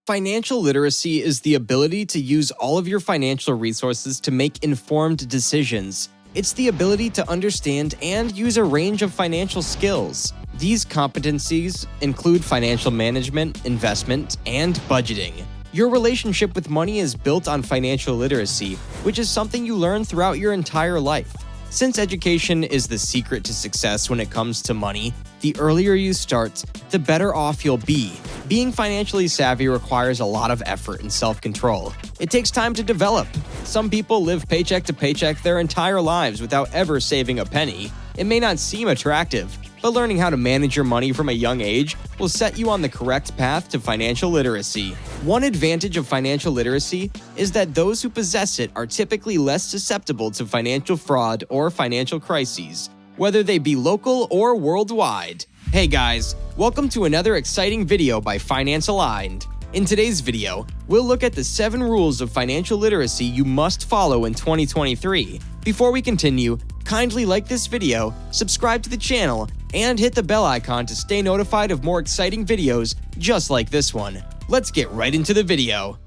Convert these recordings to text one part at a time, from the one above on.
Financial literacy is the ability to use all of your financial resources to make informed decisions. It's the ability to understand and use a range of financial skills. These competencies include financial management, investment, and budgeting. Your relationship with money is built on financial literacy, which is something you learn throughout your entire life. Since education is the secret to success when it comes to money, the earlier you start, the better off you'll be. Being financially savvy requires a lot of effort and self-control. It takes time to develop. Some people live paycheck to paycheck their entire lives without ever saving a penny. It may not seem attractive, but learning how to manage your money from a young age will set you on the correct path to financial literacy. One advantage of financial literacy is that those who possess it are typically less susceptible to financial fraud or financial crises, whether they be local or worldwide. Hey guys, welcome to another exciting video by Finance Aligned. In today's video, we'll look at the 7 rules of financial literacy you must follow in 2023. Before we continue, kindly like this video, subscribe to the channel, and hit the bell icon to stay notified of more exciting videos just like this one. Let's get right into the video.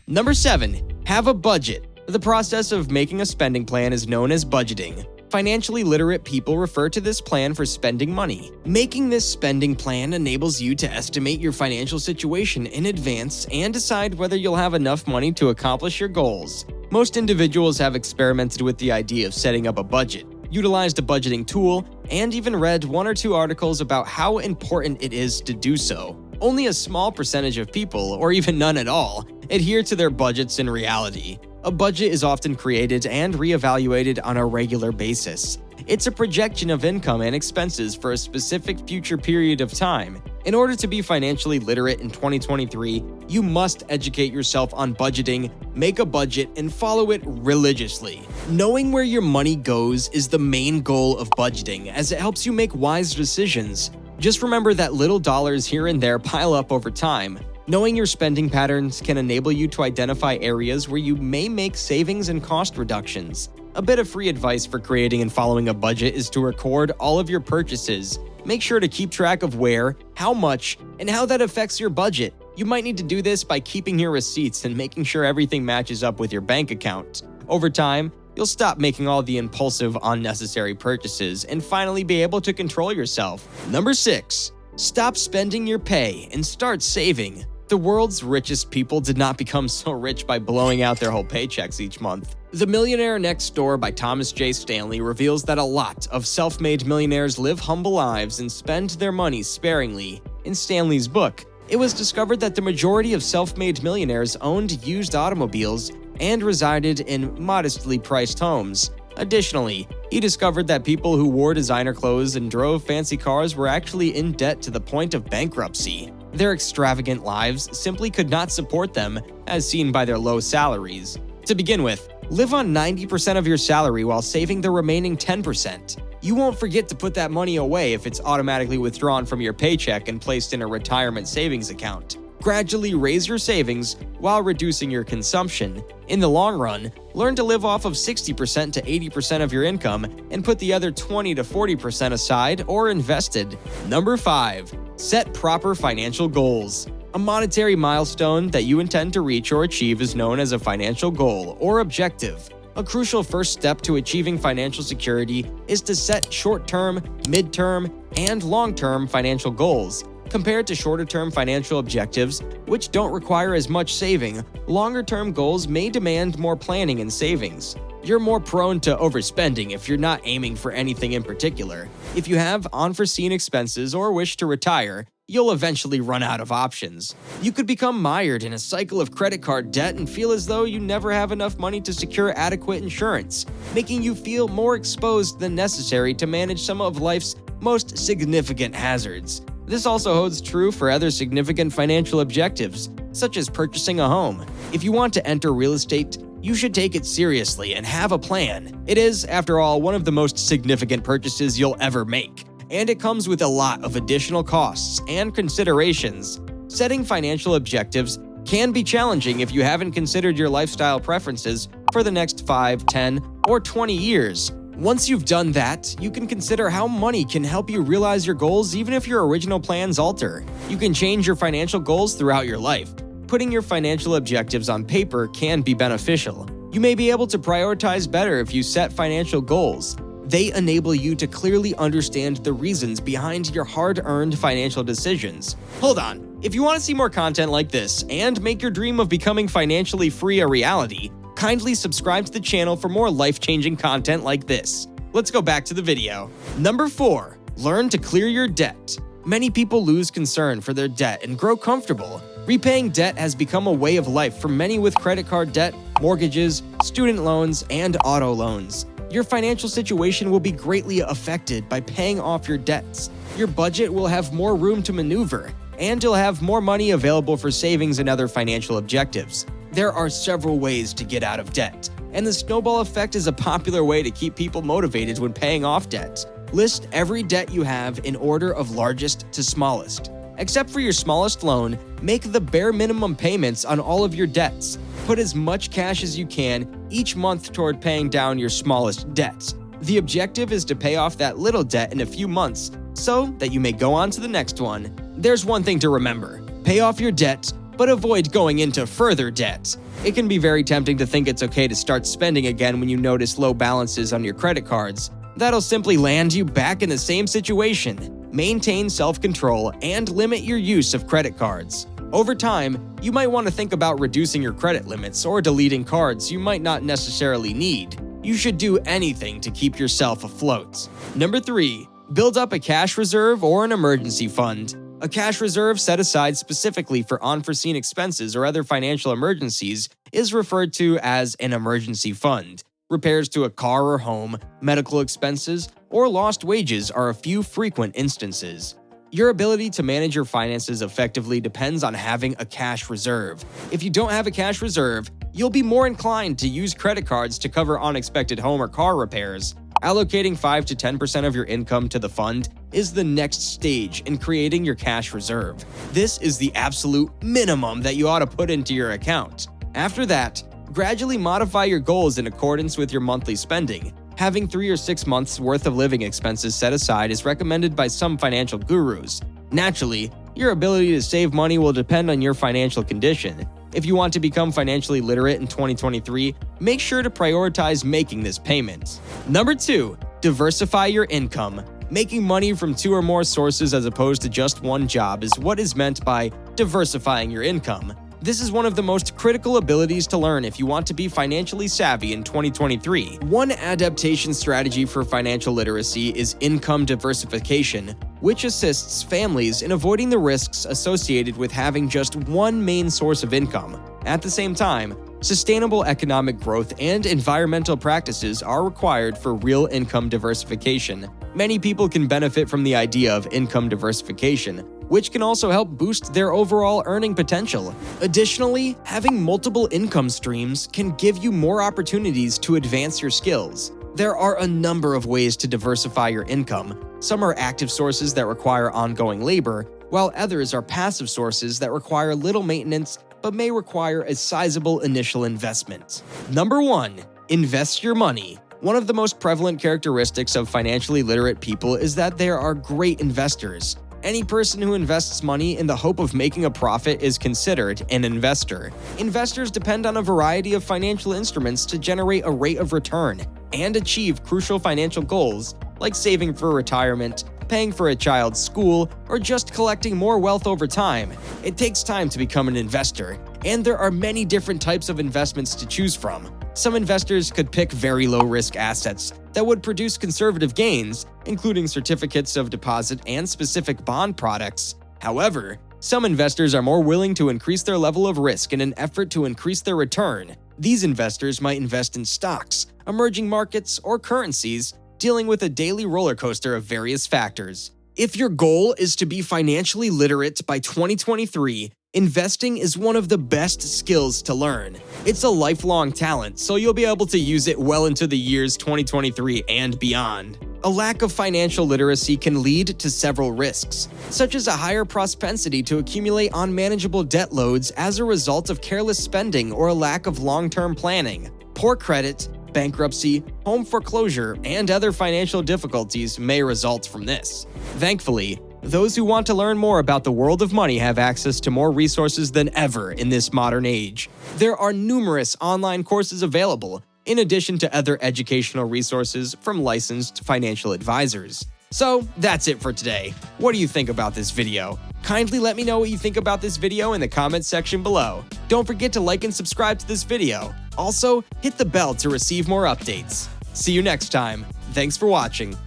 Number 7. Have a budget. The process of making a spending plan is known as budgeting. Financially literate people refer to this plan for spending money. Making this spending plan enables you to estimate your financial situation in advance and decide whether you'll have enough money to accomplish your goals. Most individuals have experimented with the idea of setting up a budget, utilized a budgeting tool, and even read 1 or 2 articles about how important it is to do so. Only a small percentage of people, or even none at all, adhere to their budgets in reality. A budget is often created and reevaluated on a regular basis. It's a projection of income and expenses for a specific future period of time. In order to be financially literate in 2023, you must educate yourself on budgeting, make a budget, and follow it religiously. Knowing where your money goes is the main goal of budgeting, as it helps you make wise decisions. Just remember that little dollars here and there pile up over time. Knowing your spending patterns can enable you to identify areas where you may make savings and cost reductions. A bit of free advice for creating and following a budget is to record all of your purchases. Make sure to keep track of where, how much, and how that affects your budget. You might need to do this by keeping your receipts and making sure everything matches up with your bank account. Over time, you'll stop making all the impulsive, unnecessary purchases and finally be able to control yourself. Number 6. Stop spending your pay and start saving. The world's richest people did not become so rich by blowing out their whole paychecks each month. The Millionaire Next Door by Thomas J. Stanley reveals that a lot of self-made millionaires live humble lives and spend their money sparingly. In Stanley's book, it was discovered that the majority of self-made millionaires owned used automobiles and resided in modestly priced homes. Additionally, he discovered that people who wore designer clothes and drove fancy cars were actually in debt to the point of bankruptcy. Their extravagant lives simply could not support them, as seen by their low salaries. To begin with, live on 90% of your salary while saving the remaining 10%. You won't forget to put that money away if it's automatically withdrawn from your paycheck and placed in a retirement savings account. Gradually raise your savings while reducing your consumption. In the long run, learn to live off of 60% to 80% of your income and put the other 20 to 40% aside or invested. Number 5. Set proper financial goals. A monetary milestone that you intend to reach or achieve is known as a financial goal or objective. A crucial first step to achieving financial security is to set short-term, mid-term, and long-term financial goals. Compared to shorter-term financial objectives, which don't require as much saving, longer-term goals may demand more planning and savings. You're more prone to overspending if you're not aiming for anything in particular. If you have unforeseen expenses or wish to retire, you'll eventually run out of options. You could become mired in a cycle of credit card debt and feel as though you never have enough money to secure adequate insurance, making you feel more exposed than necessary to manage some of life's most significant hazards. This also holds true for other significant financial objectives, such as purchasing a home. If you want to enter real estate, you should take it seriously and have a plan. It is, after all, one of the most significant purchases you'll ever make, and it comes with a lot of additional costs and considerations. Setting financial objectives can be challenging if you haven't considered your lifestyle preferences for the next 5, 10, or 20 years. Once you've done that, you can consider how money can help you realize your goals even if your original plans alter. You can change your financial goals throughout your life. Putting your financial objectives on paper can be beneficial. You may be able to prioritize better if you set financial goals. They enable you to clearly understand the reasons behind your hard-earned financial decisions. Hold on, if you want to see more content like this and make your dream of becoming financially free a reality, kindly subscribe to the channel for more life-changing content like this. Let's go back to the video. Number 4. Learn to clear your debt. Many people lose concern for their debt and grow comfortable. Repaying debt has become a way of life for many with credit card debt, mortgages, student loans, and auto loans. Your financial situation will be greatly affected by paying off your debts. Your budget will have more room to maneuver, and you'll have more money available for savings and other financial objectives. There are several ways to get out of debt, and the snowball effect is a popular way to keep people motivated when paying off debt. List every debt you have in order of largest to smallest. Except for your smallest loan, make the bare minimum payments on all of your debts. Put as much cash as you can each month toward paying down your smallest debts. The objective is to pay off that little debt in a few months so that you may go on to the next one. There's one thing to remember: pay off your debt, but avoid going into further debt. It can be very tempting to think it's okay to start spending again when you notice low balances on your credit cards. That'll simply land you back in the same situation. Maintain self-control and limit your use of credit cards. Over time, you might want to think about reducing your credit limits or deleting cards you might not necessarily need. You should do anything to keep yourself afloat. Number 3. Build up a cash reserve or an emergency fund. A cash reserve set aside specifically for unforeseen expenses or other financial emergencies is referred to as an emergency fund. Repairs to a car or home, medical expenses, or lost wages are a few frequent instances. Your ability to manage your finances effectively depends on having a cash reserve. If you don't have a cash reserve, you'll be more inclined to use credit cards to cover unexpected home or car repairs. Allocating 5 to 10% of your income to the fund is the next stage in creating your cash reserve. This is the absolute minimum that you ought to put into your account. After that, gradually modify your goals in accordance with your monthly spending. Having 3 or 6 months' worth of living expenses set aside is recommended by some financial gurus. Naturally, your ability to save money will depend on your financial condition. If you want to become financially literate in 2023, make sure to prioritize making this payment. Number 2. Diversify your income. Making money from 2 or more sources as opposed to just one job is what is meant by diversifying your income. This is one of the most critical abilities to learn if you want to be financially savvy in 2023. One adaptation strategy for financial literacy is income diversification, which assists families in avoiding the risks associated with having just one main source of income. At the same time, sustainable economic growth and environmental practices are required for real income diversification. Many people can benefit from the idea of income diversification, which can also help boost their overall earning potential. Additionally, having multiple income streams can give you more opportunities to advance your skills. There are a number of ways to diversify your income. Some are active sources that require ongoing labor, while others are passive sources that require little maintenance but may require a sizable initial investment. Number 1. Invest your money. One of the most prevalent characteristics of financially literate people is that they are great investors. Any person who invests money in the hope of making a profit is considered an investor. Investors depend on a variety of financial instruments to generate a rate of return and achieve crucial financial goals like saving for retirement, paying for a child's school, or just collecting more wealth over time. It takes time to become an investor, and there are many different types of investments to choose from. Some investors could pick very low-risk assets that would produce conservative gains, including certificates of deposit and specific bond products. However, some investors are more willing to increase their level of risk in an effort to increase their return. These investors might invest in stocks, emerging markets, or currencies, dealing with a daily roller coaster of various factors. If your goal is to be financially literate by 2023, investing is one of the best skills to learn. It's a lifelong talent, so you'll be able to use it well into the years 2023 and beyond. A lack of financial literacy can lead to several risks, such as a higher propensity to accumulate unmanageable debt loads as a result of careless spending or a lack of long-term planning, poor credit, bankruptcy, home foreclosure, and other financial difficulties may result from this. Thankfully, those who want to learn more about the world of money have access to more resources than ever in this modern age. There are numerous online courses available, in addition to other educational resources from licensed financial advisors. So that's it for today. What do you think about this video? Kindly let me know what you think about this video in the comments section below. Don't forget to like and subscribe to this video. Also, hit the bell to receive more updates. See you next time. Thanks for watching.